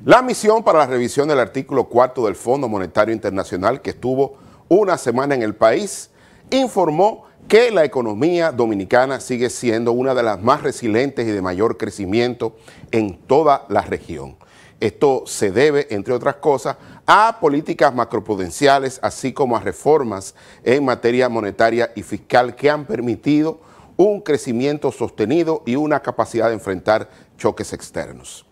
La misión para la revisión del artículo 4 del Fondo Monetario Internacional, que estuvo una semana en el país, informó que la economía dominicana sigue siendo una de las más resilientes y de mayor crecimiento en toda la región. Esto se debe, entre otras cosas, a políticas macroprudenciales, así como a reformas en materia monetaria y fiscal que han permitido un crecimiento sostenido y una capacidad de enfrentar choques externos.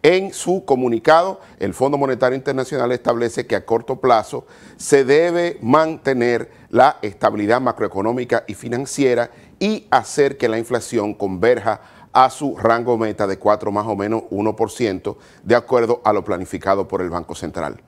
En su comunicado, el Fondo Monetario Internacional establece que a corto plazo se debe mantener la estabilidad macroeconómica y financiera y hacer que la inflación converja a su rango meta de 4 más o menos 1%, de acuerdo a lo planificado por el Banco Central.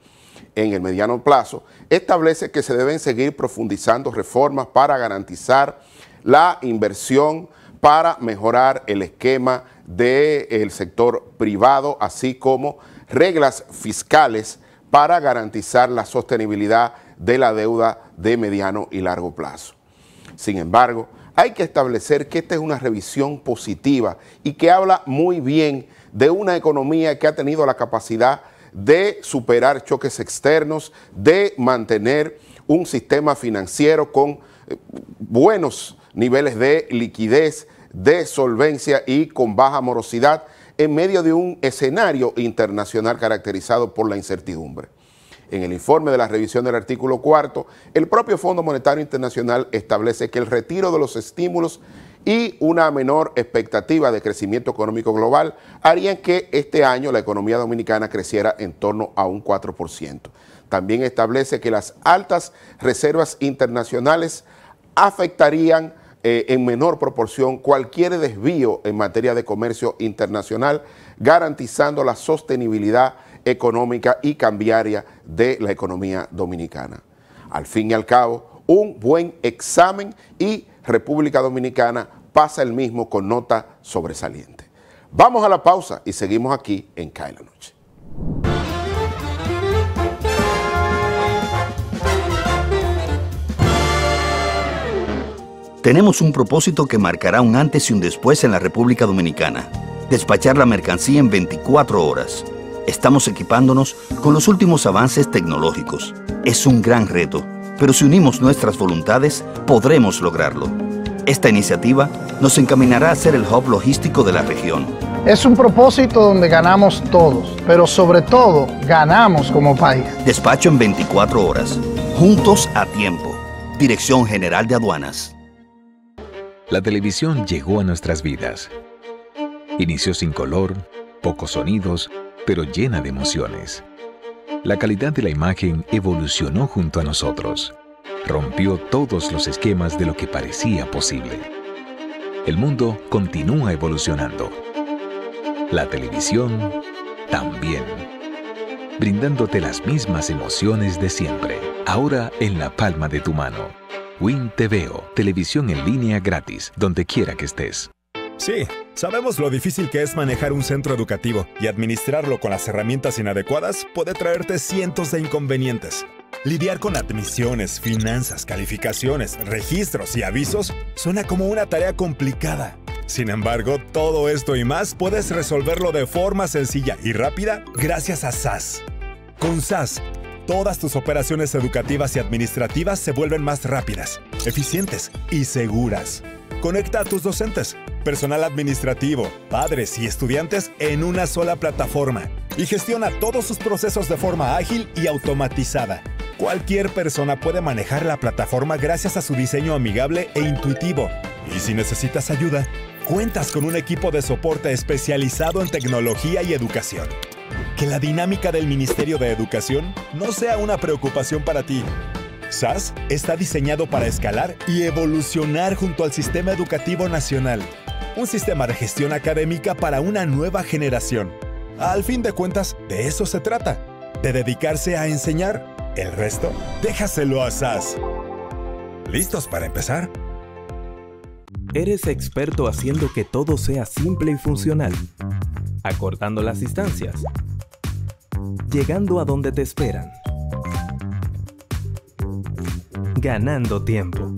En el mediano plazo, establece que se deben seguir profundizando reformas para garantizar la inversión, para mejorar el esquema del sector privado, así como reglas fiscales para garantizar la sostenibilidad de la deuda de mediano y largo plazo. Sin embargo, hay que establecer que esta es una revisión positiva y que habla muy bien de una economía que ha tenido la capacidad de superar choques externos, de mantener un sistema financiero con buenos niveles de liquidez, de solvencia y con baja morosidad en medio de un escenario internacional caracterizado por la incertidumbre. En el informe de la revisión del artículo 4, el propio Fondo Monetario Internacional establece que el retiro de los estímulos y una menor expectativa de crecimiento económico global harían que este año la economía dominicana creciera en torno a un 4%. También establece que las altas reservas internacionales afectarían en menor proporción cualquier desvío en materia de comercio internacional, garantizando la sostenibilidad económica y cambiaria de la economía dominicana. Al fin y al cabo, un buen examen y República Dominicana pasa el mismo con nota sobresaliente. Vamos a la pausa y seguimos aquí en CAE la Noche. Tenemos un propósito que marcará un antes y un después en la República Dominicana. Despachar la mercancía en 24 horas. Estamos equipándonos con los últimos avances tecnológicos. Es un gran reto, pero si unimos nuestras voluntades, podremos lograrlo. Esta iniciativa nos encaminará a ser el hub logístico de la región. Es un propósito donde ganamos todos, pero sobre todo, ganamos como país. Despacho en 24 horas. Juntos a tiempo. Dirección General de Aduanas. La televisión llegó a nuestras vidas. Inició sin color, pocos sonidos, pero llena de emociones. La calidad de la imagen evolucionó junto a nosotros. Rompió todos los esquemas de lo que parecía posible. El mundo continúa evolucionando. La televisión también. Brindándote las mismas emociones de siempre, ahora en la palma de tu mano. Win TVO, televisión en línea gratis, donde quiera que estés. Sí, sabemos lo difícil que es manejar un centro educativo y administrarlo con las herramientas inadecuadas puede traerte cientos de inconvenientes. Lidiar con admisiones, finanzas, calificaciones, registros y avisos suena como una tarea complicada. Sin embargo, todo esto y más puedes resolverlo de forma sencilla y rápida gracias a SAS. Con SAS, todas tus operaciones educativas y administrativas se vuelven más rápidas, eficientes y seguras. Conecta a tus docentes, personal administrativo, padres y estudiantes en una sola plataforma y gestiona todos sus procesos de forma ágil y automatizada. Cualquier persona puede manejar la plataforma gracias a su diseño amigable e intuitivo. Y si necesitas ayuda, cuentas con un equipo de soporte especializado en tecnología y educación. Que la dinámica del Ministerio de Educación no sea una preocupación para ti. SAS está diseñado para escalar y evolucionar junto al Sistema Educativo Nacional. Un sistema de gestión académica para una nueva generación. Al fin de cuentas, de eso se trata. De dedicarse a enseñar. El resto, déjaselo a SAS. ¿Listos para empezar? Eres experto haciendo que todo sea simple y funcional. Acortando las distancias. Llegando a donde te esperan. Ganando tiempo.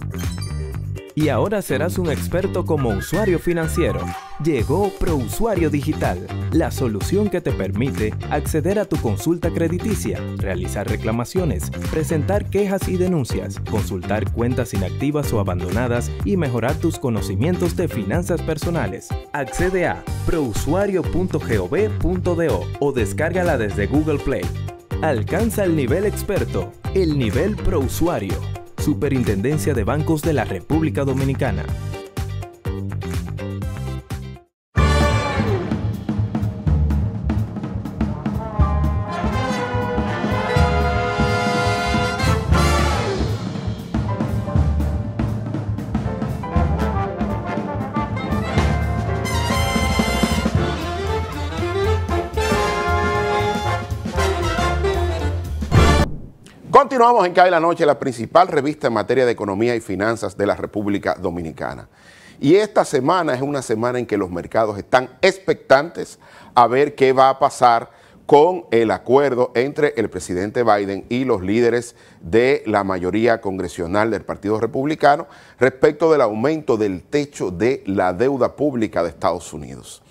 y ahora serás un experto como usuario financiero. Llegó ProUsuario Digital, la solución que te permite acceder a tu consulta crediticia, realizar reclamaciones, presentar quejas y denuncias, consultar cuentas inactivas o abandonadas y mejorar tus conocimientos de finanzas personales. Accede a prousuario.gov.do o descárgala desde Google Play. Alcanza el nivel experto, el nivel ProUsuario. Superintendencia de Bancos de la República Dominicana. Continuamos en Cae la Noche, la principal revista en materia de economía y finanzas de la República Dominicana. Y esta semana es una semana en que los mercados están expectantes a ver qué va a pasar con el acuerdo entre el presidente Biden y los líderes de la mayoría congresional del Partido Republicano respecto del aumento del techo de la deuda pública de Estados Unidos.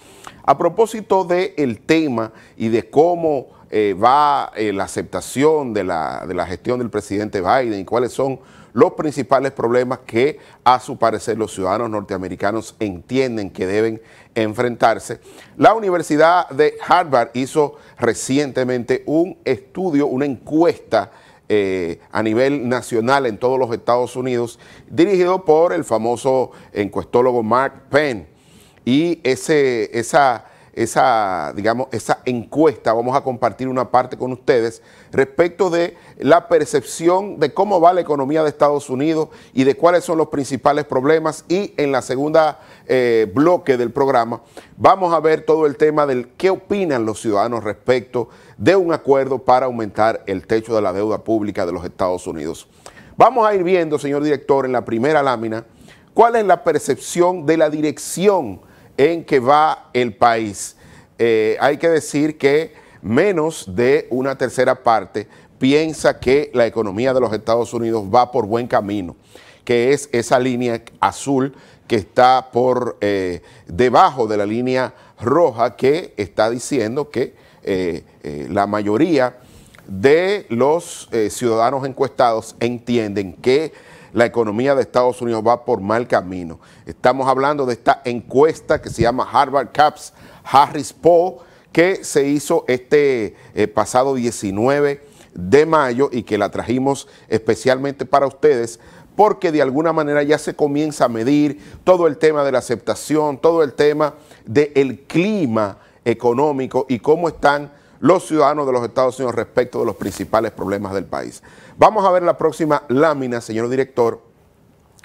A propósito del tema y de cómo va la aceptación de la gestión del presidente Biden y cuáles son los principales problemas que a su parecer los ciudadanos norteamericanos entienden que deben enfrentarse. La Universidad de Harvard hizo recientemente un estudio, una encuesta a nivel nacional en todos los Estados Unidos, dirigido por el famoso encuestólogo Mark Penn. Y esa encuesta, vamos a compartir una parte con ustedes respecto de la percepción de cómo va la economía de Estados Unidos y de cuáles son los principales problemas. Y en la segunda bloque del programa vamos a ver todo el tema del qué opinan los ciudadanos respecto de un acuerdo para aumentar el techo de la deuda pública de los Estados Unidos. Vamos a ir viendo, señor director, en la primera lámina, cuál es la percepción de la dirección en que va el país. Hay que decir que menos de una tercera parte piensa que la economía de los Estados Unidos va por buen camino, que es esa línea azul que está por debajo de la línea roja, que está diciendo que la mayoría de los ciudadanos encuestados entienden que la economía de Estados Unidos va por mal camino. Estamos hablando de esta encuesta que se llama Harvard Caps Harris Poll, que se hizo este pasado 19 de mayo y que la trajimos especialmente para ustedes porque de alguna manera ya se comienza a medir todo el tema de la aceptación, todo el tema del clima económico y cómo están los ciudadanos de los Estados Unidos respecto de los principales problemas del país. Vamos a ver la próxima lámina, señor director,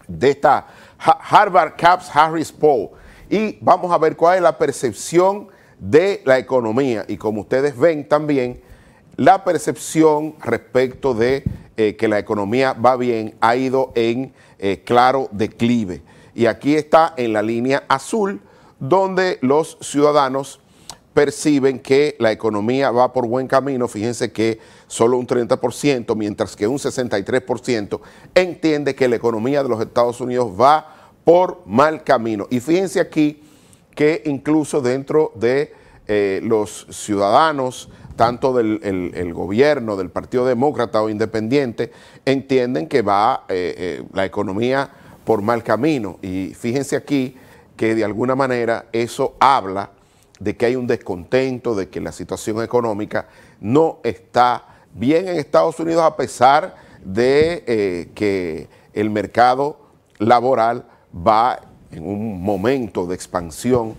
de esta Harvard Caps Harris Poll y vamos a ver cuál es la percepción de la economía y como ustedes ven también la percepción respecto de que la economía va bien ha ido en claro declive. Y aquí está en la línea azul donde los ciudadanos perciben que la economía va por buen camino. Fíjense que solo un 30%, mientras que un 63% entiende que la economía de los Estados Unidos va por mal camino. Y fíjense aquí que incluso dentro de los ciudadanos, tanto del gobierno, del Partido Demócrata o Independiente, entienden que va la economía por mal camino. Y fíjense aquí que de alguna manera eso habla de que hay un descontento, de que la situación económica no está bien en Estados Unidos a pesar de que el mercado laboral va en un momento de expansión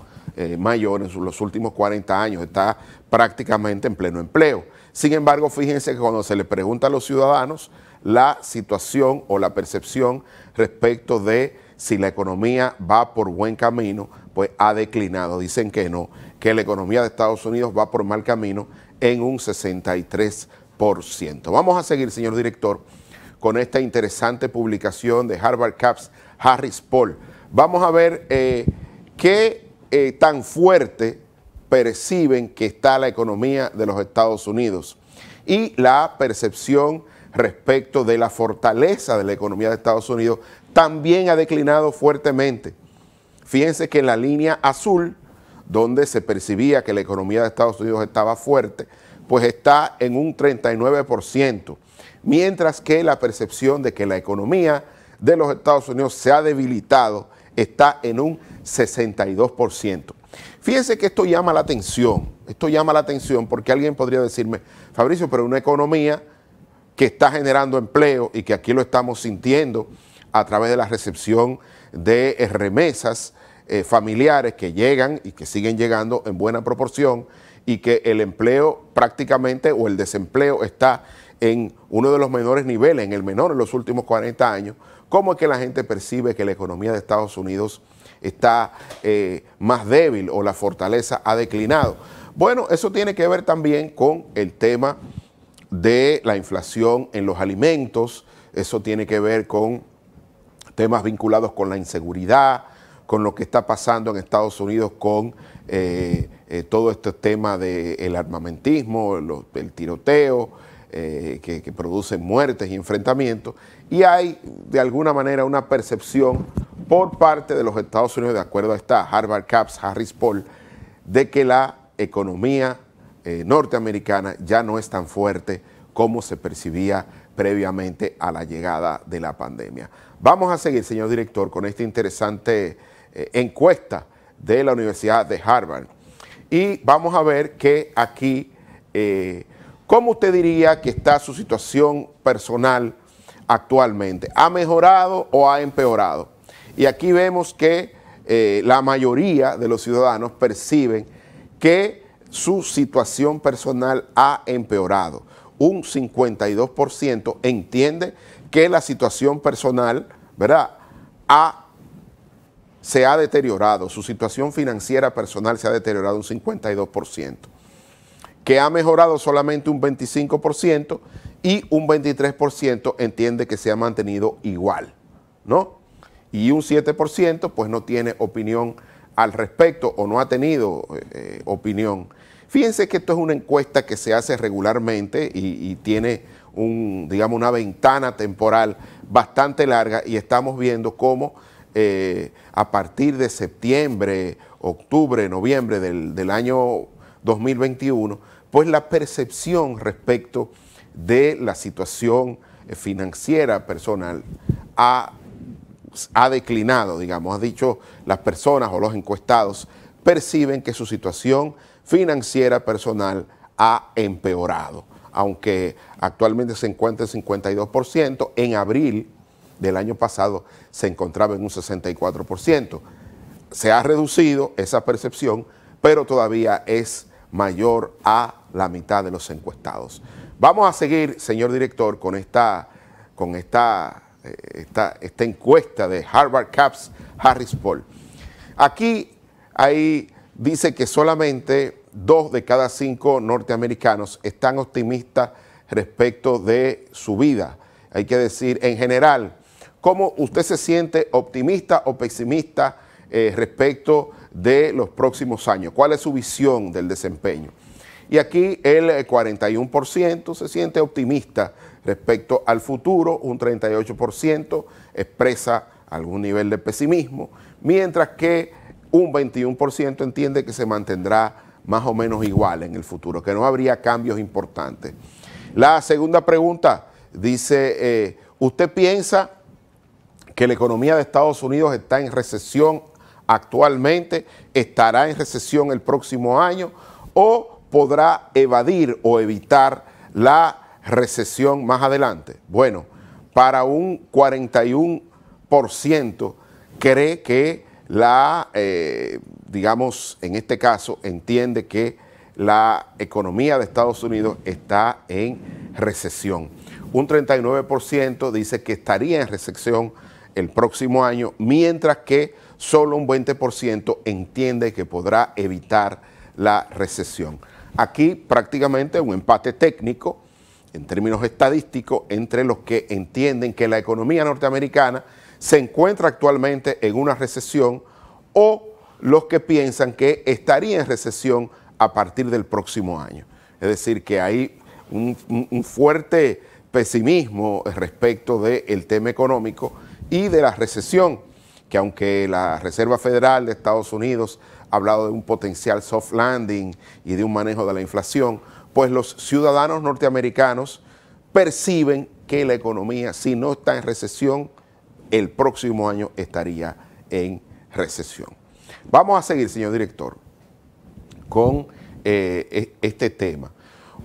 mayor en los últimos 40 años, está prácticamente en pleno empleo. Sin embargo, fíjense que cuando se le pregunta a los ciudadanos la situación o la percepción respecto de si la economía va por buen camino, pues ha declinado. Dicen que no, que la economía de Estados Unidos va por mal camino en un 63%. Vamos a seguir, señor director, con esta interesante publicación de Harvard Caps Harris Poll. Vamos a ver qué tan fuerte perciben que está la economía de los Estados Unidos y la percepción respecto de la fortaleza de la economía de Estados Unidos, también ha declinado fuertemente. Fíjense que en la línea azul, donde se percibía que la economía de Estados Unidos estaba fuerte, pues está en un 39%, mientras que la percepción de que la economía de los Estados Unidos se ha debilitado está en un 62%. Fíjense que esto llama la atención porque alguien podría decirme, Fabricio, pero una economía que está generando empleo y que aquí lo estamos sintiendo a través de la recepción de remesas familiares que llegan y que siguen llegando en buena proporción y que el empleo prácticamente o el desempleo está en uno de los menores niveles, en el menor en los últimos 40 años, ¿cómo es que la gente percibe que la economía de Estados Unidos está más débil o la fortaleza ha declinado? Bueno, eso tiene que ver también con el tema de la inflación en los alimentos, eso tiene que ver con temas vinculados con la inseguridad, con lo que está pasando en Estados Unidos con todo este tema del armamentismo, el tiroteo, que producen muertes y enfrentamientos, y hay de alguna manera una percepción por parte de los Estados Unidos, de acuerdo a esta Harvard Caps Harris Poll, de que la economía norteamericana ya no es tan fuerte como se percibía previamente a la llegada de la pandemia. Vamos a seguir, señor director, con esta interesante encuesta de la Universidad de Harvard. Y vamos a ver que aquí, ¿cómo usted diría que está su situación personal actualmente? ¿Ha mejorado o ha empeorado? Y aquí vemos que la mayoría de los ciudadanos perciben que su situación personal ha empeorado. Un 52% entiende que la situación personal, ¿verdad?, se ha deteriorado, su situación financiera personal se ha deteriorado un 52%, que ha mejorado solamente un 25% y un 23% entiende que se ha mantenido igual, ¿no? Y un 7% pues no tiene opinión al respecto o no ha tenido opinión. Fíjense que esto es una encuesta que se hace regularmente y tiene digamos, una ventana temporal bastante larga y estamos viendo cómo a partir de septiembre, octubre, noviembre del año 2021, pues la percepción respecto de la situación financiera personal ha declinado, digamos, ha dicho las personas o los encuestados perciben que su situación financiera personal ha empeorado, aunque actualmente se encuentra en 52%, en abril del año pasado se encontraba en un 64%. Se ha reducido esa percepción, pero todavía es mayor a la mitad de los encuestados. Vamos a seguir, señor director, con esta encuesta de Harvard Caps Harris Poll. Aquí dice que solamente 2 de cada 5 norteamericanos están optimistas respecto de su vida. Hay que decir, en general, ¿cómo usted se siente optimista o pesimista respecto de los próximos años? ¿Cuál es su visión del desempeño? Y aquí el 41% se siente optimista respecto al futuro, un 38% expresa algún nivel de pesimismo, mientras que un 21% entiende que se mantendrá más o menos igual en el futuro, que no habría cambios importantes. La segunda pregunta dice, ¿usted piensa que la economía de Estados Unidos está en recesión actualmente, estará en recesión el próximo año o podrá evadir o evitar la recesión más adelante? Bueno, para un 41% cree que digamos, en este caso, entiende que la economía de Estados Unidos está en recesión. Un 39% dice que estaría en recesión el próximo año, mientras que solo un 20% entiende que podrá evitar la recesión. Aquí prácticamente un empate técnico, en términos estadísticos, entre los que entienden que la economía norteamericana se encuentra actualmente en una recesión o los que piensan que estaría en recesión a partir del próximo año. Es decir, que hay un fuerte pesimismo respecto del tema económico y de la recesión, que aunque la Reserva Federal de Estados Unidos ha hablado de un potencial soft landing y de un manejo de la inflación, pues los ciudadanos norteamericanos perciben que la economía, si no está en recesión, el próximo año estaría en recesión. Vamos a seguir, señor director, con este tema.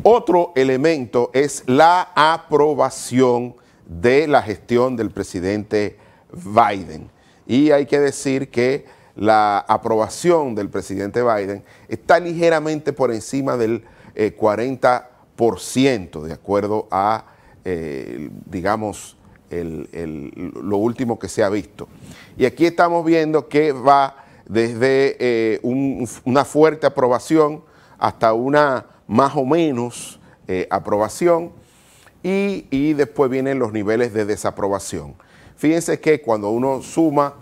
Otro elemento es la aprobación de la gestión del presidente Biden. Y hay que decir que la aprobación del presidente Biden está ligeramente por encima del 40%, de acuerdo a, digamos, lo último que se ha visto. Y aquí estamos viendo que va desde una fuerte aprobación hasta una más o menos aprobación y después vienen los niveles de desaprobación. Fíjense que cuando uno suma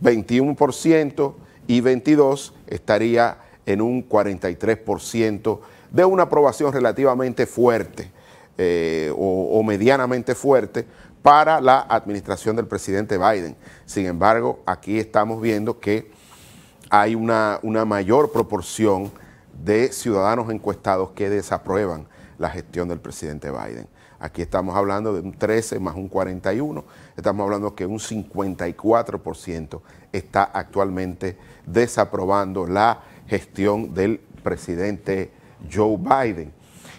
21% y 22% estaría en un 43% de una aprobación relativamente fuerte o medianamente fuerte para la administración del presidente Biden. Sin embargo, aquí estamos viendo que hay una mayor proporción de ciudadanos encuestados que desaprueban la gestión del presidente Biden. Aquí estamos hablando de un 13 más un 41, estamos hablando que un 54% está actualmente desaprobando la gestión del presidente Joe Biden.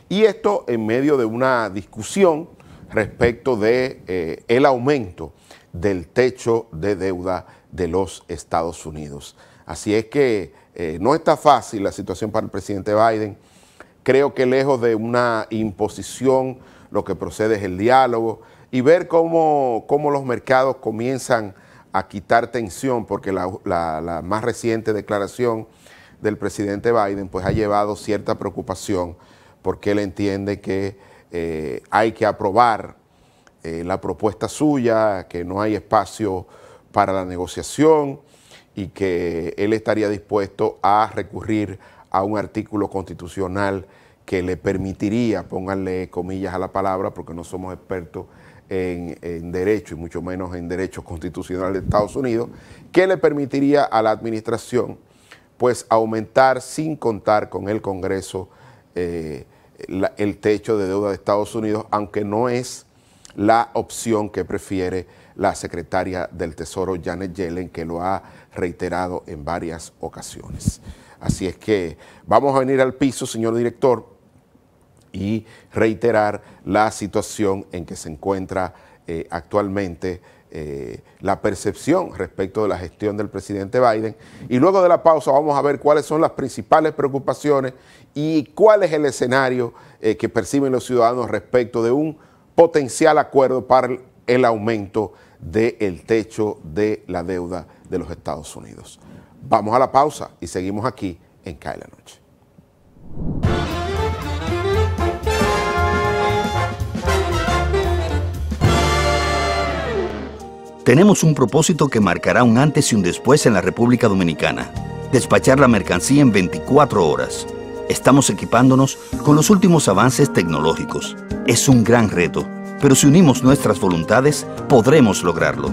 Y esto en medio de una discusión respecto de el aumento del techo de deuda de los Estados Unidos. Así es que no está fácil la situación para el presidente Biden. Creo que lejos de una imposición, lo que procede es el diálogo y ver cómo los mercados comienzan a quitar tensión, porque la más reciente declaración del presidente Biden pues ha llevado cierta preocupación, porque él entiende que hay que aprobar la propuesta suya, que no hay espacio para la negociación y que él estaría dispuesto a recurrir a un artículo constitucional que le permitiría, pónganle comillas a la palabra porque no somos expertos en derecho y mucho menos en derecho constitucional de Estados Unidos, que le permitiría a la administración pues aumentar sin contar con el Congreso el techo de deuda de Estados Unidos, aunque no es la opción que prefiere la secretaria del Tesoro Janet Yellen, que lo ha reiterado en varias ocasiones. Así es que vamos a venir al piso, señor director, y reiterar la situación en que se encuentra actualmente la percepción respecto de la gestión del presidente Biden. Y luego de la pausa vamos a ver cuáles son las principales preocupaciones y cuál es el escenario que perciben los ciudadanos respecto de un potencial acuerdo para el aumento del techo de la deuda de los Estados Unidos. Vamos a la pausa y seguimos aquí en CAE la Noche. Tenemos un propósito que marcará un antes y un después en la República Dominicana. Despachar la mercancía en 24 horas. Estamos equipándonos con los últimos avances tecnológicos. Es un gran reto, pero si unimos nuestras voluntades, podremos lograrlo.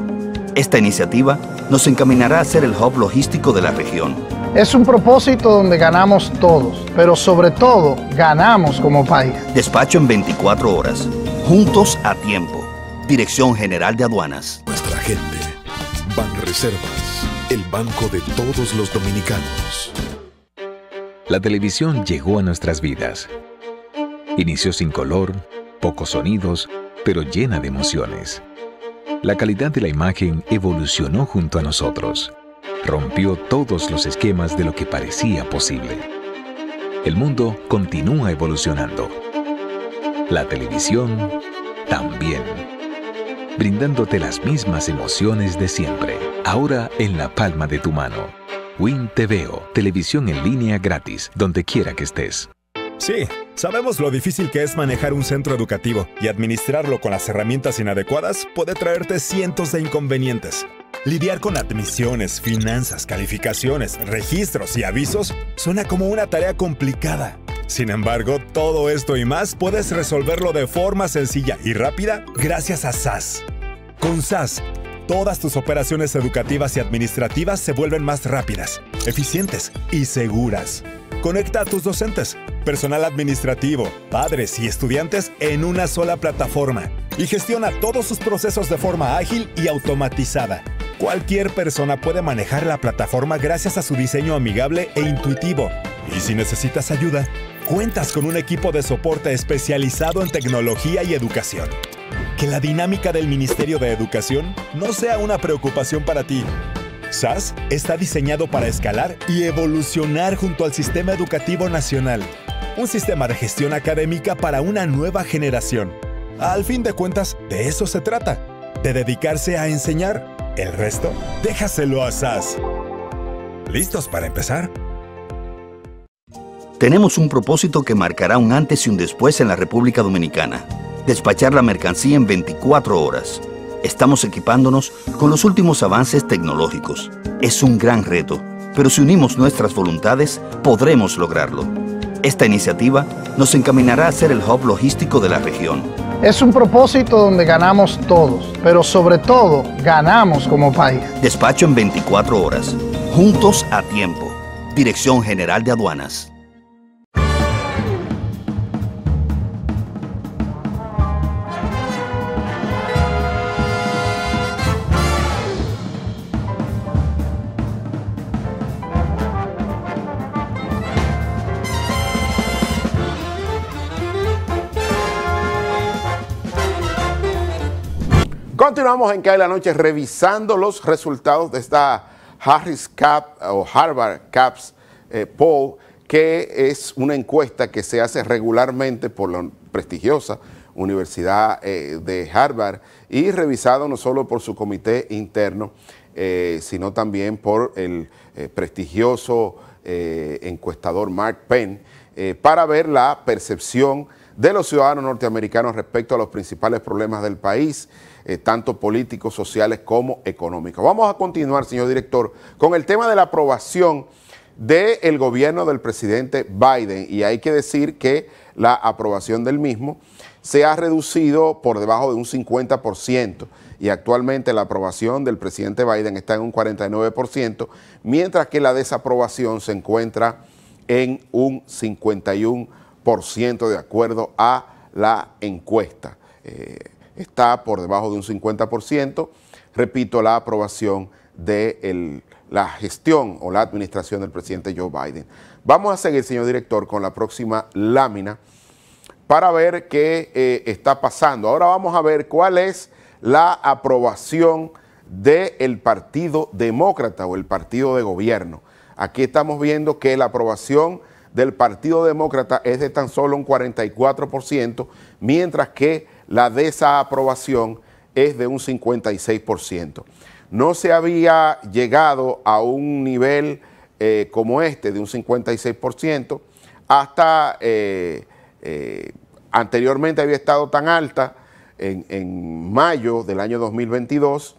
Esta iniciativa nos encaminará a ser el hub logístico de la región. Es un propósito donde ganamos todos, pero sobre todo, ganamos como país. Despacho en 24 horas. Juntos a tiempo. Dirección General de Aduanas. Nuestra gente. Banreservas, el banco de todos los dominicanos. La televisión llegó a nuestras vidas. Inició sin color, pocos sonidos, pero llena de emociones. La calidad de la imagen evolucionó junto a nosotros. Rompió todos los esquemas de lo que parecía posible. El mundo continúa evolucionando. La televisión también. Brindándote las mismas emociones de siempre. Ahora en la palma de tu mano. Win TVO, televisión en línea gratis, donde quiera que estés. Sí, sabemos lo difícil que es manejar un centro educativo y administrarlo con las herramientas inadecuadas puede traerte cientos de inconvenientes. Lidiar con admisiones, finanzas, calificaciones, registros y avisos suena como una tarea complicada. Sin embargo, todo esto y más puedes resolverlo de forma sencilla y rápida gracias a SAS. Con SAS, todas tus operaciones educativas y administrativas se vuelven más rápidas, eficientes y seguras. Conecta a tus docentes, personal administrativo, padres y estudiantes en una sola plataforma y gestiona todos sus procesos de forma ágil y automatizada. Cualquier persona puede manejar la plataforma gracias a su diseño amigable e intuitivo. Y si necesitas ayuda, cuentas con un equipo de soporte especializado en tecnología y educación. Que la dinámica del Ministerio de Educación no sea una preocupación para ti. SAS está diseñado para escalar y evolucionar junto al Sistema Educativo Nacional. Un sistema de gestión académica para una nueva generación. Al fin de cuentas, de eso se trata, de dedicarse a enseñar. El resto, déjaselo a SAS. ¿Listos para empezar? Tenemos un propósito que marcará un antes y un después en la República Dominicana. Despachar la mercancía en 24 horas. Estamos equipándonos con los últimos avances tecnológicos. Es un gran reto, pero si unimos nuestras voluntades, podremos lograrlo. Esta iniciativa nos encaminará a ser el hub logístico de la región. Es un propósito donde ganamos todos, pero sobre todo ganamos como país. Despacho en 24 horas. Juntos a tiempo. Dirección General de Aduanas. Continuamos en CAE la Noche revisando los resultados de esta Harris Cap o Harvard Caps Poll, que es una encuesta que se hace regularmente por la prestigiosa Universidad de Harvard y revisado no solo por su comité interno, sino también por el prestigioso encuestador Mark Penn, para ver la percepción de los ciudadanos norteamericanos respecto a los principales problemas del país, tanto políticos, sociales como económicos. Vamos a continuar, señor director, con el tema de la aprobación del gobierno del presidente Biden, y hay que decir que la aprobación del mismo se ha reducido por debajo de un 50%, y actualmente la aprobación del presidente Biden está en un 49%, mientras que la desaprobación se encuentra en un 51% de acuerdo a la encuesta. Está por debajo de un 50%, repito, la aprobación de la gestión o la administración del presidente Joe Biden. Vamos a seguir, señor director, con la próxima lámina para ver qué está pasando. Ahora vamos a ver cuál es la aprobación del Partido Demócrata o el partido de gobierno. Aquí estamos viendo que la aprobación del Partido Demócrata es de tan solo un 44%, mientras que la desaprobación es de un 56%. No se había llegado a un nivel como este, de un 56%, hasta anteriormente había estado tan alta en mayo del año 2022,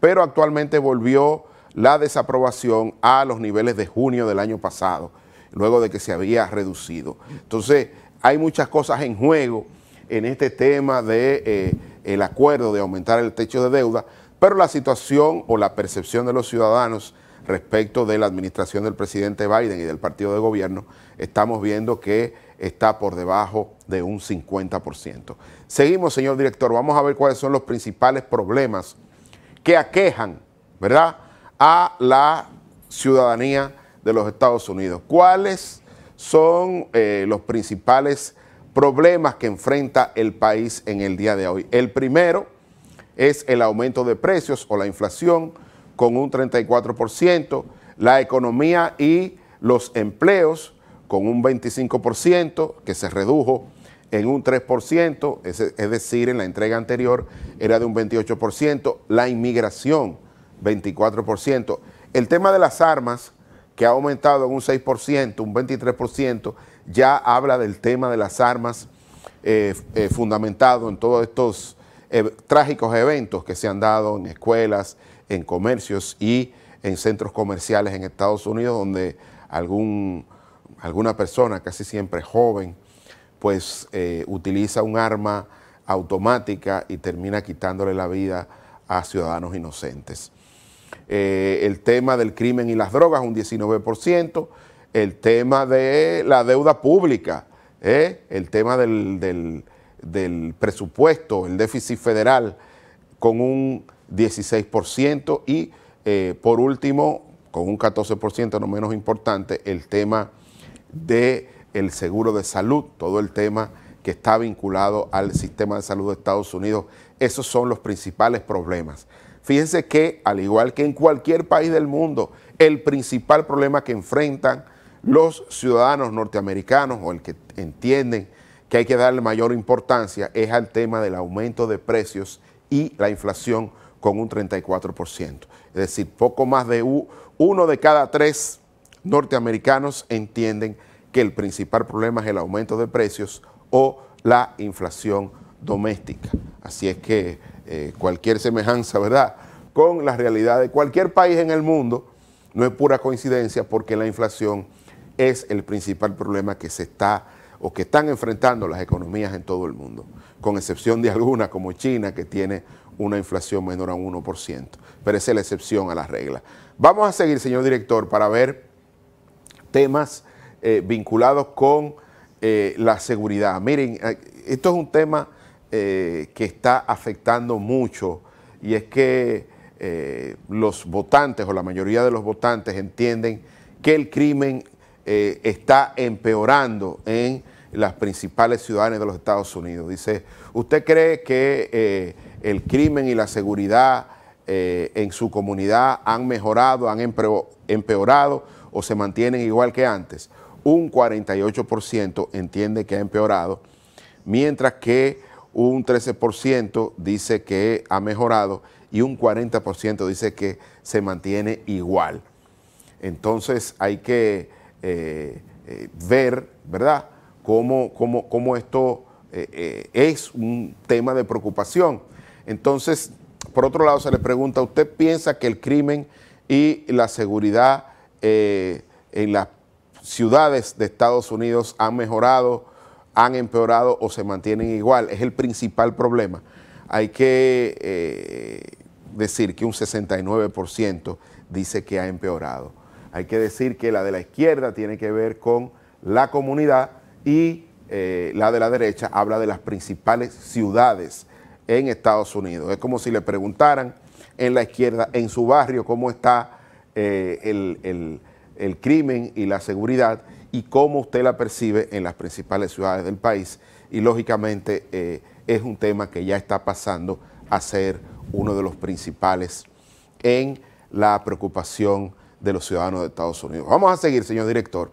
pero actualmente volvió la desaprobación a los niveles de junio del año pasado, luego de que se había reducido. Entonces, hay muchas cosas en juego en este tema de el acuerdo de aumentar el techo de deuda, pero la situación o la percepción de los ciudadanos respecto de la administración del presidente Biden y del partido de gobierno, estamos viendo que está por debajo de un 50%. Seguimos, señor director, vamos a ver cuáles son los principales problemas que aquejan, ¿verdad?, a la ciudadanía de los Estados Unidos. ¿Cuáles son los principales problemas que enfrenta el país en el día de hoy? El primero es el aumento de precios o la inflación con un 34%, la economía y los empleos con un 25%, que se redujo en un 3%, es decir, en la entrega anterior era de un 28%, la inmigración 24%, el tema de las armas, que ha aumentado en un 6%, un 23%, ya habla del tema de las armas fundamentado en todos estos trágicos eventos que se han dado en escuelas, en comercios y en centros comerciales en Estados Unidos, donde alguna persona, casi siempre joven, pues utiliza un arma automática y termina quitándole la vida a ciudadanos inocentes. El tema del crimen y las drogas, un 19%, el tema de la deuda pública, el tema del presupuesto, el déficit federal, con un 16%, y por último, con un 14%, no menos importante, el tema del seguro de salud, todo el tema que está vinculado al sistema de salud de Estados Unidos. Esos son los principales problemas. Fíjense que, al igual que en cualquier país del mundo, el principal problema que enfrentan los ciudadanos norteamericanos, o el que entienden que hay que darle mayor importancia, es al tema del aumento de precios y la inflación, con un 34%. Es decir, poco más de uno de cada 3 norteamericanos entienden que el principal problema es el aumento de precios o la inflación doméstica. Así es que cualquier semejanza, ¿verdad?, con la realidad de cualquier país en el mundo no es pura coincidencia, porque la inflación es el principal problema que se está o que están enfrentando las economías en todo el mundo, con excepción de algunas como China, que tiene una inflación menor a un 1%, pero esa es la excepción a la regla. Vamos a seguir, señor director, para ver temas vinculados con la seguridad. Miren, esto es un tema que está afectando mucho, y es que los votantes, o la mayoría de los votantes, entienden que el crimen está empeorando en las principales ciudades de los Estados Unidos. Dice, ¿usted cree que el crimen y la seguridad en su comunidad han mejorado, han empeorado, o se mantienen igual que antes? Un 48% entiende que ha empeorado, mientras que un 13% dice que ha mejorado y un 40% dice que se mantiene igual. Entonces hay que ver, ¿verdad?, cómo esto es un tema de preocupación. Entonces, por otro lado, se le pregunta, ¿usted piensa que el crimen y la seguridad en las ciudades de Estados Unidos han mejorado, han empeorado o se mantienen igual? Es el principal problema. Hay que decir que un 69% dice que ha empeorado. Hay que decir que la de la izquierda tiene que ver con la comunidad, y la de la derecha habla de las principales ciudades en Estados Unidos. Es como si le preguntaran en la izquierda, en su barrio, cómo está el crimen y la seguridad, y cómo usted la percibe en las principales ciudades del país. Y lógicamente es un tema que ya está pasando a ser uno de los principales en la preocupación de los ciudadanos de Estados Unidos. Vamos a seguir, señor director,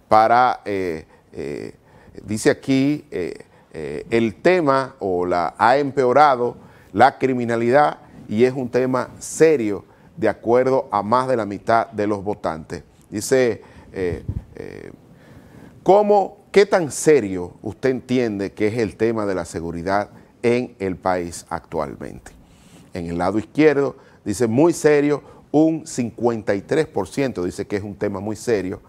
para, dice aquí, el tema ha empeorado la criminalidad, y es un tema serio de acuerdo a más de la mitad de los votantes. Dice, ¿qué tan serio usted entiende que es el tema de la seguridad en el país actualmente? En el lado izquierdo dice muy serio, un 53% dice que es un tema muy serio,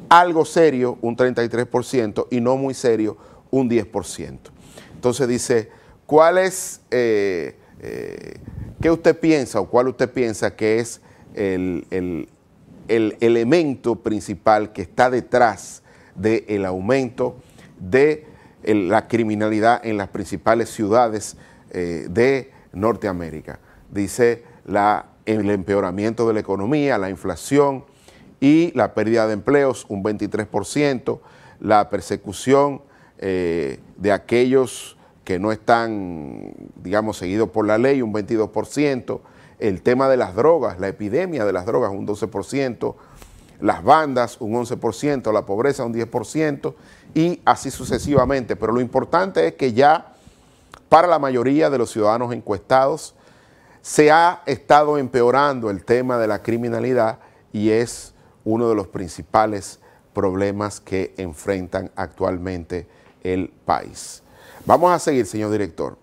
algo serio, un 33%, y no muy serio, un 10%. Entonces dice, ¿cuál es, qué usted piensa, o cuál usted piensa que es el elemento principal que está detrás del aumento de la criminalidad en las principales ciudades de Norteamérica? Dice, el empeoramiento de la economía, la inflación y la pérdida de empleos, un 23%, la persecución de aquellos que no están, digamos, seguidos por la ley, un 22%, el tema de las drogas, la epidemia de las drogas, un 12%, las bandas, un 11%, la pobreza, un 10%, y así sucesivamente. Pero lo importante es que ya para la mayoría de los ciudadanos encuestados se ha estado empeorando el tema de la criminalidad, y es uno de los principales problemas que enfrentan actualmente el país. Vamos a seguir, señor director.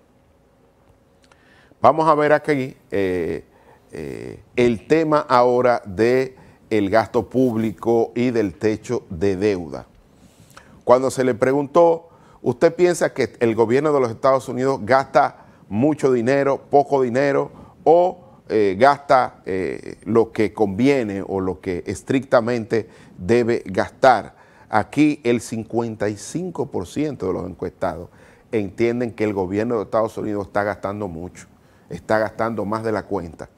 Vamos a ver aquí el tema ahora del gasto público y del techo de deuda. Cuando se le preguntó, ¿usted piensa que el gobierno de los Estados Unidos gasta mucho dinero, poco dinero, o gasta lo que conviene o lo que estrictamente debe gastar. Aquí el 55% de los encuestados entienden que el gobierno de Estados Unidos está gastando mucho, está gastando más de la cuenta.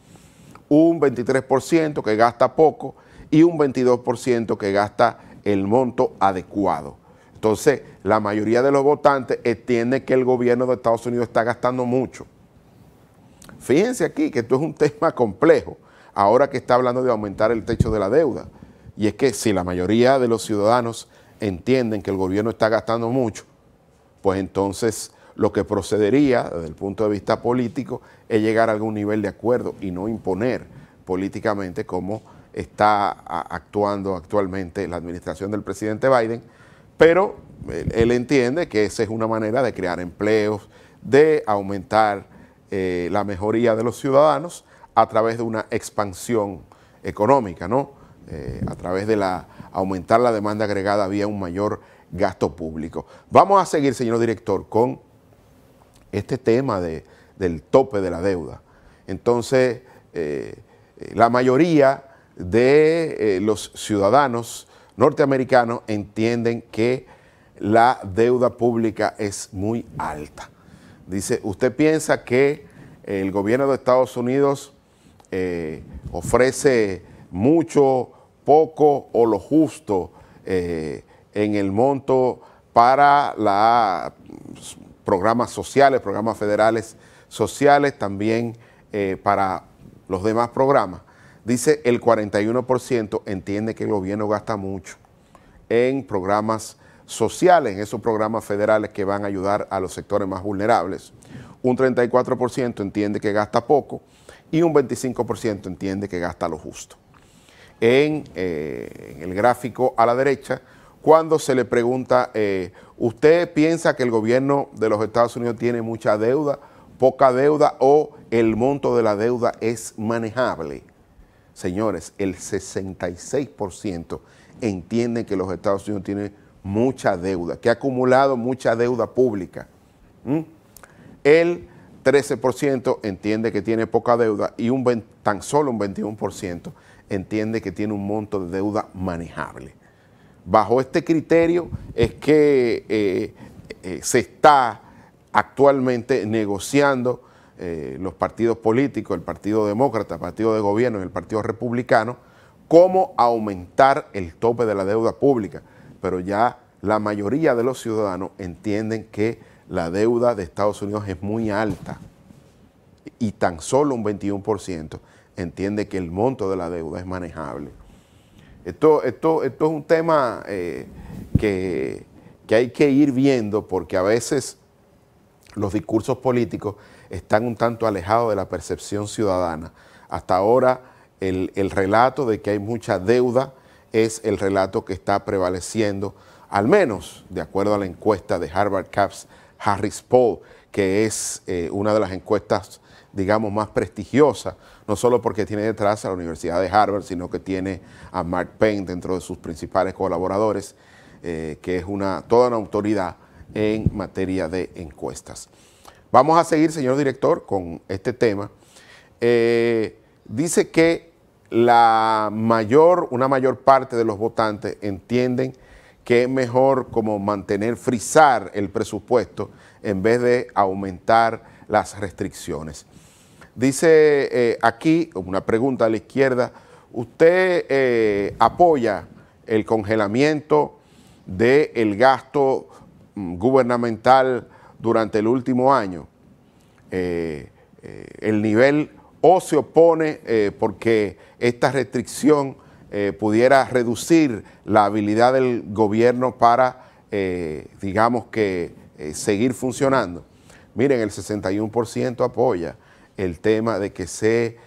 Un 23% que gasta poco y un 22% que gasta el monto adecuado. Entonces, la mayoría de los votantes entienden que el gobierno de Estados Unidos está gastando mucho. Fíjense aquí que esto es un tema complejo, ahora que está hablando de aumentar el techo de la deuda. Y es que si la mayoría de los ciudadanos entienden que el gobierno está gastando mucho, pues entonces lo que procedería desde el punto de vista político es llegar a algún nivel de acuerdo y no imponer políticamente como está actuando actualmente la administración del presidente Biden, pero él entiende que esa es una manera de crear empleos, de aumentar la mejoría de los ciudadanos a través de una expansión económica, ¿no? A través de aumentar la demanda agregada vía un mayor gasto público. Vamos a seguir, señor director, con este tema del tope de la deuda. Entonces, la mayoría de los ciudadanos norteamericanos entienden que la deuda pública es muy alta. Dice, ¿usted piensa que el gobierno de Estados Unidos ofrece mucho, poco o lo justo en el monto para los programas sociales, programas federales sociales, también para los demás programas? Dice el 41% entiende que el gobierno gasta mucho en programas sociales, en esos programas federales que van a ayudar a los sectores más vulnerables. Un 34% entiende que gasta poco y un 25% entiende que gasta lo justo. En el gráfico a la derecha, cuando se le pregunta, ¿usted piensa que el gobierno de los Estados Unidos tiene mucha deuda, poca deuda o el monto de la deuda es manejable? Señores, el 66% entienden que los Estados Unidos tienen mucha deuda, que ha acumulado mucha deuda pública. El 13% entiende que tiene poca deuda y tan solo un 21% entiende que tiene un monto de deuda manejable. Bajo este criterio es que se está actualmente negociando los partidos políticos, el Partido Demócrata, el Partido de Gobierno y el Partido Republicano, cómo aumentar el tope de la deuda pública. Pero ya la mayoría de los ciudadanos entienden que la deuda de Estados Unidos es muy alta y tan solo un 21% entiende que el monto de la deuda es manejable. Esto es un tema que hay que ir viendo, porque a veces los discursos políticos están un tanto alejados de la percepción ciudadana. Hasta ahora el relato de que hay mucha deuda es el relato que está prevaleciendo, al menos de acuerdo a la encuesta de Harvard Caps Harris Poll, que es una de las encuestas, digamos, más prestigiosas, no solo porque tiene detrás a la Universidad de Harvard, sino que tiene a Mark Payne dentro de sus principales colaboradores, que es toda una autoridad en materia de encuestas. Vamos a seguir, señor director, con este tema. Dice que una mayor parte de los votantes entienden que es mejor como frizar el presupuesto en vez de aumentar las restricciones. Dice aquí, una pregunta a la izquierda, ¿usted apoya el congelamiento del gasto gubernamental durante el último año? El nivel, o se opone porque esta restricción pudiera reducir la habilidad del gobierno para, digamos que, seguir funcionando. Miren, el 61% apoya el tema de que se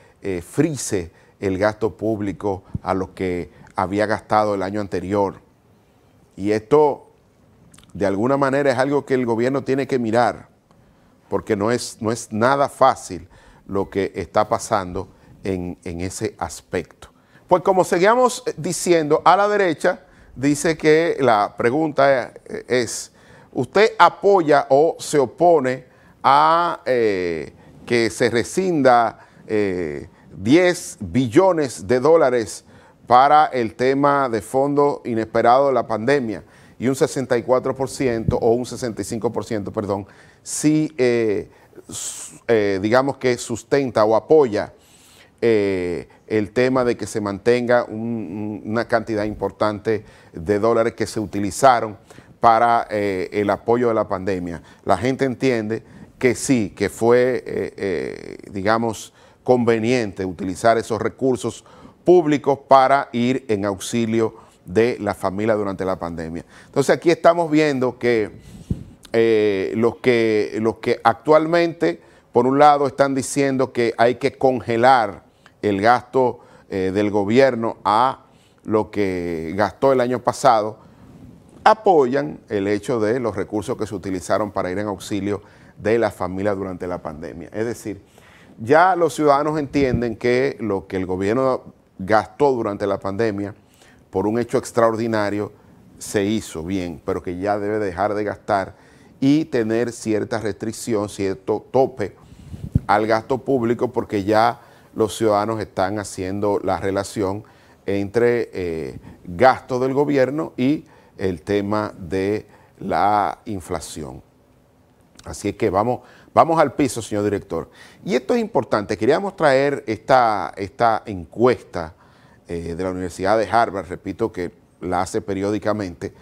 frice el gasto público a lo que había gastado el año anterior. Y esto, de alguna manera, es algo que el gobierno tiene que mirar, porque no es nada fácil lo que está pasando en ese aspecto. Pues como seguíamos diciendo, a la derecha dice que la pregunta es, ¿usted apoya o se opone a que se rescinda 10 billones de dólares para el tema de fondo inesperado de la pandemia y un 64% o un 65%, perdón, sí digamos que sustenta o apoya el tema de que se mantenga una cantidad importante de dólares que se utilizaron para el apoyo de la pandemia. La gente entiende que sí, que fue, digamos, conveniente utilizar esos recursos públicos para ir en auxilio de la familia durante la pandemia. Entonces aquí estamos viendo que los que actualmente, por un lado, están diciendo que hay que congelar el gasto del gobierno a lo que gastó el año pasado, apoyan el hecho de los recursos que se utilizaron para ir en auxilio de la familia durante la pandemia. Es decir, ya los ciudadanos entienden que lo que el gobierno gastó durante la pandemia por un hecho extraordinario se hizo bien, pero que ya debe dejar de gastar y tener cierta restricción, cierto tope al gasto público, porque ya los ciudadanos están haciendo la relación entre gasto del gobierno y el tema de la inflación. Así es que vamos al piso, señor director. Y esto es importante. Queríamos traer esta encuesta de la Universidad de Harvard, repito que la hace periódicamente,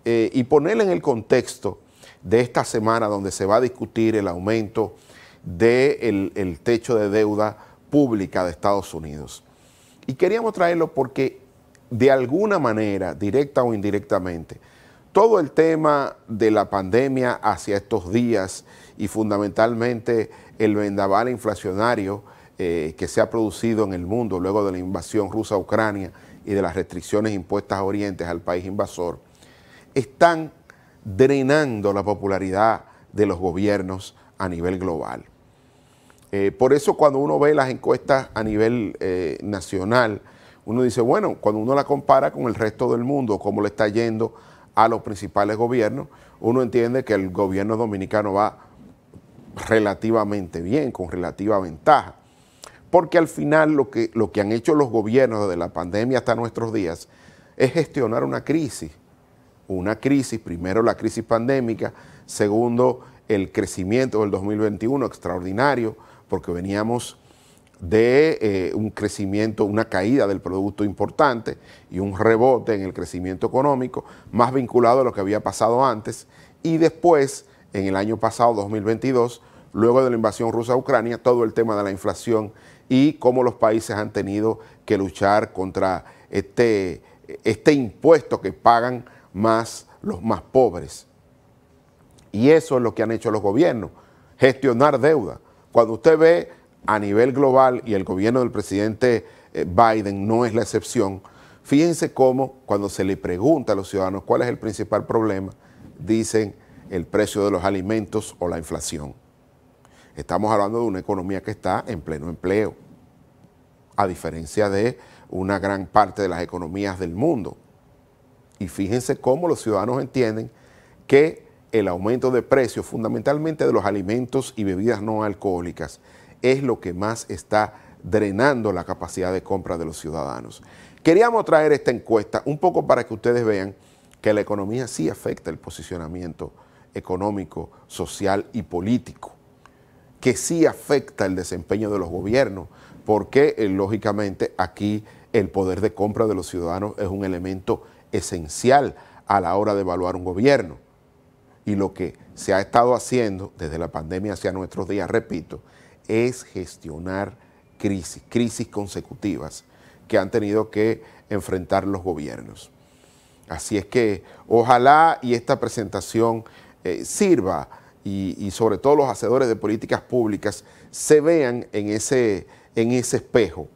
y ponerla en el contexto de esta semana donde se va a discutir el aumento del techo de deuda pública de Estados Unidos. Y queríamos traerlo porque de alguna manera, directa o indirectamente, todo el tema de la pandemia hacia estos días y fundamentalmente el vendaval inflacionario que se ha producido en el mundo luego de la invasión rusa a Ucrania y de las restricciones impuestas a Oriente al país invasor, están drenando la popularidad de los gobiernos a nivel global. Por eso cuando uno ve las encuestas a nivel nacional, uno dice, bueno, cuando uno la compara con el resto del mundo, cómo le está yendo a los principales gobiernos, uno entiende que el gobierno dominicano va relativamente bien, con relativa ventaja. Porque al final lo que han hecho los gobiernos desde la pandemia hasta nuestros días es gestionar una crisis. Una crisis, primero la crisis pandémica, segundo el crecimiento del 2021 extraordinario, porque veníamos de un crecimiento, una caída del producto importante y un rebote en el crecimiento económico, más vinculado a lo que había pasado antes, y después, en el año pasado, 2022, luego de la invasión rusa a Ucrania, todo el tema de la inflación y cómo los países han tenido que luchar contra este impuesto que pagan más los más pobres. Y eso es lo que han hecho los gobiernos, gestionar deuda. Cuando usted ve a nivel global, y el gobierno del presidente Biden no es la excepción, fíjense cómo cuando se le pregunta a los ciudadanos cuál es el principal problema, dicen el precio de los alimentos o la inflación. Estamos hablando de una economía que está en pleno empleo, a diferencia de una gran parte de las economías del mundo. Y fíjense cómo los ciudadanos entienden que el aumento de precios, fundamentalmente de los alimentos y bebidas no alcohólicas, es lo que más está drenando la capacidad de compra de los ciudadanos. Queríamos traer esta encuesta un poco para que ustedes vean que la economía sí afecta el posicionamiento económico, social y político, que sí afecta el desempeño de los gobiernos, porque lógicamente aquí el poder de compra de los ciudadanos es un elemento esencial a la hora de evaluar un gobierno. Y lo que se ha estado haciendo desde la pandemia hacia nuestros días, repito, es gestionar crisis consecutivas que han tenido que enfrentar los gobiernos. Así es que ojalá y esta presentación sirva y sobre todo los hacedores de políticas públicas se vean en ese espejo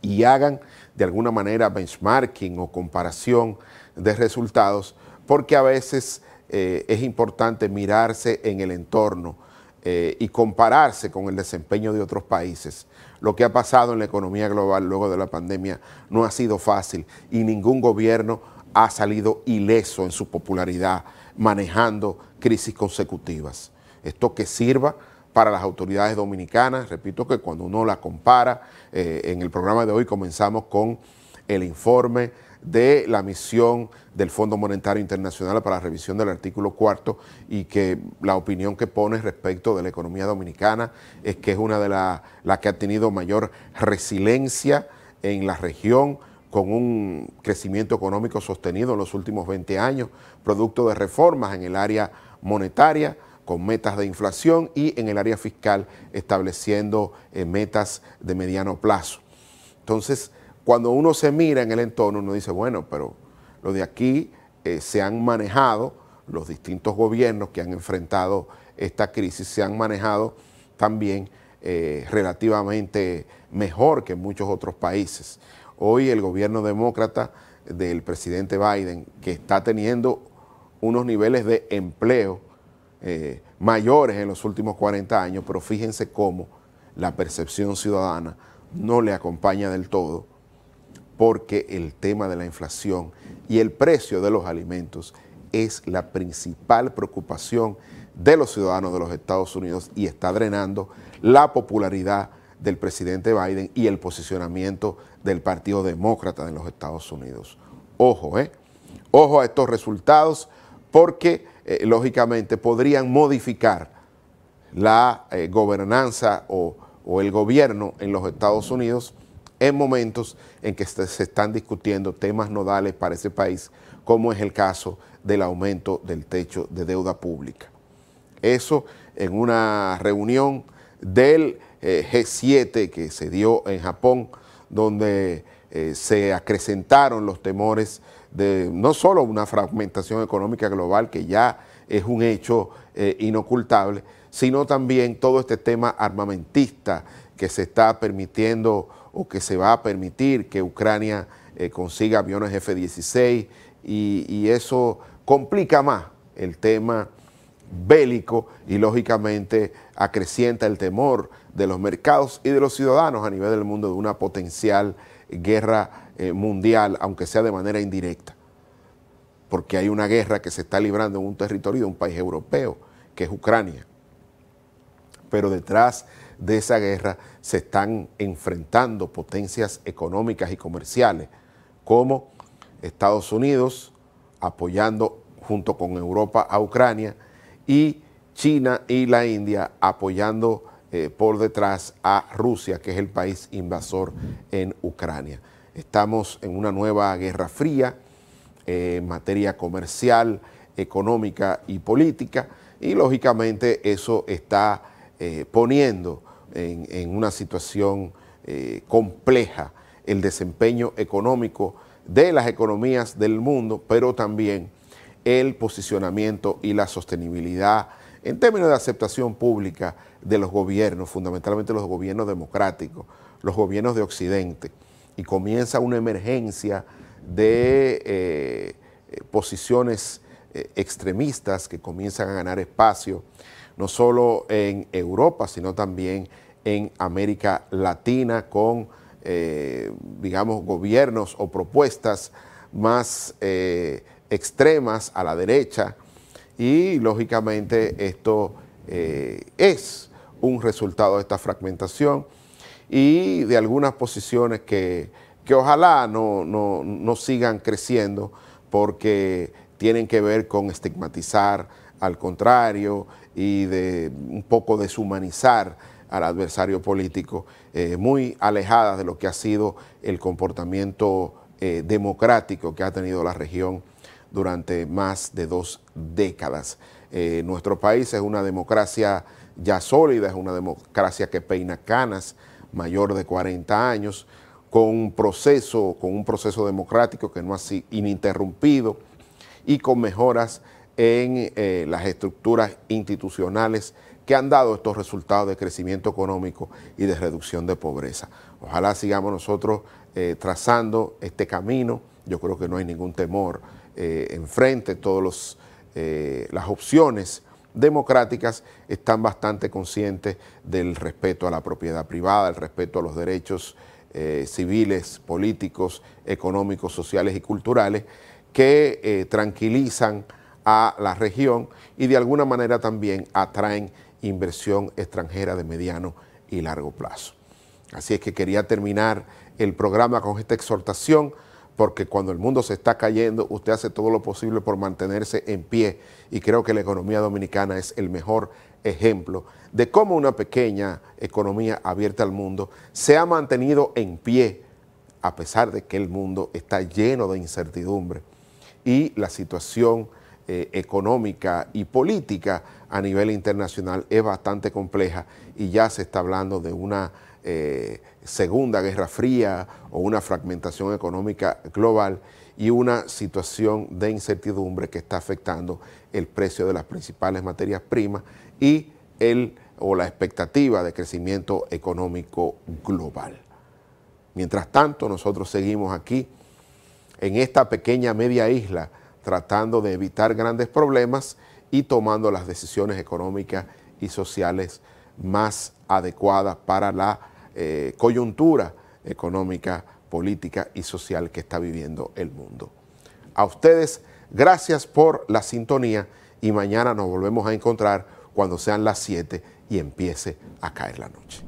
y hagan de alguna manera benchmarking o comparación de resultados, porque a veces es importante mirarse en el entorno y compararse con el desempeño de otros países. Lo que ha pasado en la economía global luego de la pandemia no ha sido fácil y ningún gobierno ha salido ileso en su popularidad manejando crisis consecutivas. Esto que sirva para las autoridades dominicanas. Repito que cuando uno la compara, en el programa de hoy comenzamos con el informe de la misión del Fondo Monetario Internacional para la revisión del artículo 4 y que la opinión que pone respecto de la economía dominicana es que es una de las que ha tenido mayor resiliencia en la región, con un crecimiento económico sostenido en los últimos 20 años, producto de reformas en el área monetaria, con metas de inflación, y en el área fiscal estableciendo metas de mediano plazo. Entonces, cuando uno se mira en el entorno, uno dice, bueno, pero lo de aquí se han manejado, los distintos gobiernos que han enfrentado esta crisis se han manejado también relativamente mejor que en muchos otros países. Hoy el gobierno demócrata del presidente Biden, que está teniendo unos niveles de empleo mayores en los últimos 40 años, pero fíjense cómo la percepción ciudadana no le acompaña del todo, porque el tema de la inflación y el precio de los alimentos es la principal preocupación de los ciudadanos de los Estados Unidos y está drenando la popularidad del presidente Biden y el posicionamiento del Partido Demócrata en los Estados Unidos. Ojo, ojo a estos resultados, porque lógicamente podrían modificar la gobernanza o el gobierno en los Estados Unidos en momentos en que se están discutiendo temas nodales para ese país, como es el caso del aumento del techo de deuda pública. Eso en una reunión del G7 que se dio en Japón, donde se acrecentaron los temores de no solo una fragmentación económica global, que ya es un hecho inocultable, sino también todo este tema armamentista que se está permitiendo o que se va a permitir que Ucrania consiga aviones F-16 y eso complica más el tema bélico y lógicamente acrecienta el temor de los mercados y de los ciudadanos a nivel del mundo de una potencial guerra mundial, aunque sea de manera indirecta, porque hay una guerra que se está librando en un territorio de un país europeo, que es Ucrania. Pero detrás de esa guerra se están enfrentando potencias económicas y comerciales, como Estados Unidos apoyando junto con Europa a Ucrania, y China y la India apoyando por detrás a Rusia, que es el país invasor en Ucrania. Estamos en una nueva guerra fría en materia comercial, económica y política, y lógicamente eso está poniendo en una situación compleja el desempeño económico de las economías del mundo, pero también el posicionamiento y la sostenibilidad en términos de aceptación pública de los gobiernos, fundamentalmente los gobiernos democráticos, los gobiernos de Occidente, y comienza una emergencia de posiciones extremistas que comienzan a ganar espacio, no solo en Europa, sino también en América Latina, con, digamos, gobiernos o propuestas más extremas a la derecha, y lógicamente esto es un resultado de esta fragmentación y de algunas posiciones que ojalá no sigan creciendo, porque tienen que ver con estigmatizar al contrario y de un poco deshumanizar al adversario político, muy alejadas de lo que ha sido el comportamiento democrático que ha tenido la región durante más de 2 décadas. Nuestro país es una democracia ya sólida, es una democracia que peina canas, mayor de 40 años, con un proceso democrático que no ha sido ininterrumpido y con mejoras en las estructuras institucionales que han dado estos resultados de crecimiento económico y de reducción de pobreza. Ojalá sigamos nosotros trazando este camino. Yo creo que no hay ningún temor enfrente. Todas las opciones democráticas están bastante conscientes del respeto a la propiedad privada, el respeto a los derechos civiles, políticos, económicos, sociales y culturales, que tranquilizan a la región y de alguna manera también atraen inversión extranjera de mediano y largo plazo. Así es que quería terminar el programa con esta exhortación, porque cuando el mundo se está cayendo, usted hace todo lo posible por mantenerse en pie, y creo que la economía dominicana es el mejor ejemplo de cómo una pequeña economía abierta al mundo se ha mantenido en pie a pesar de que el mundo está lleno de incertidumbre y la situación económica y política a nivel internacional es bastante compleja, y ya se está hablando de una segunda guerra fría o una fragmentación económica global y una situación de incertidumbre que está afectando el precio de las principales materias primas y la expectativa de crecimiento económico global. Mientras tanto, nosotros seguimos aquí en esta pequeña media isla tratando de evitar grandes problemas y tomando las decisiones económicas y sociales más adecuadas para la coyuntura económica, política y social que está viviendo el mundo. A ustedes, gracias por la sintonía, y mañana nos volvemos a encontrar cuando sean las 7 y empiece a caer la noche.